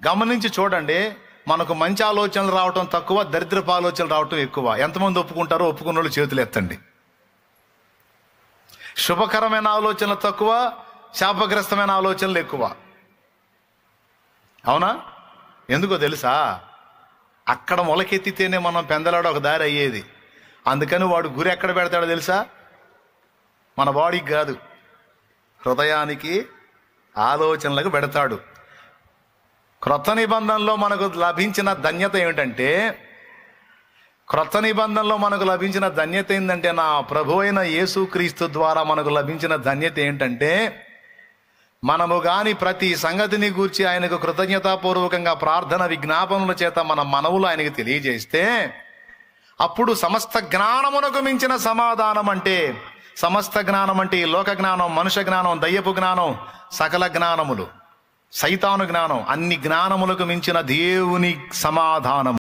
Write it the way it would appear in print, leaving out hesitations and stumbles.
గమనించి చూడండి, మనకు మంచి ఆలోచనలు రావటం తక్కువ, దరిద్రపు ఆలోచనలు రావటం ఎక్కువ. ఎంతమంది ఒప్పుకుంటారో ఒప్పుకున్న వాళ్ళు చేతులు ఎత్తండి. శుభకరమైన ఆలోచనలు తక్కువ, శాపగ్రస్తమైన ఆలోచనలు ఎక్కువ. అవునా? ఎందుకో తెలుసా? అక్కడ మొలకెత్తితేనే మనం పెందలాడ ఒక దారి అయ్యేది. అందుకని వాడు గురి ఎక్కడ పెడతాడో తెలుసా? మన బాడీకి కాదు, హృదయానికి, ఆలోచనలకు పెడతాడు. క్రొత్త నిబంధనలో మనకు లభించిన ధన్యత ఏమిటంటే, నా ప్రభు అయిన యేసుక్రీస్తు ద్వారా మనకు లభించిన ధన్యత ఏంటంటే, మనము గాని ప్రతి సంగతిని గూర్చి ఆయనకు కృతజ్ఞతాపూర్వకంగా ప్రార్థన విజ్ఞాపనల చేత మన మనవులు ఆయనకు తెలియజేస్తే, అప్పుడు సమస్త జ్ఞానమునకు మించిన సమాధానం అంటే, సమస్త జ్ఞానం అంటే ఈ లోక జ్ఞానం, మనుష్య జ్ఞానం, దయ్యపు జ్ఞానం, సకల జ్ఞానములు, సైతాను జ్ఞానం, అన్ని జ్ఞానములకు మించిన దేవుని సమాధానం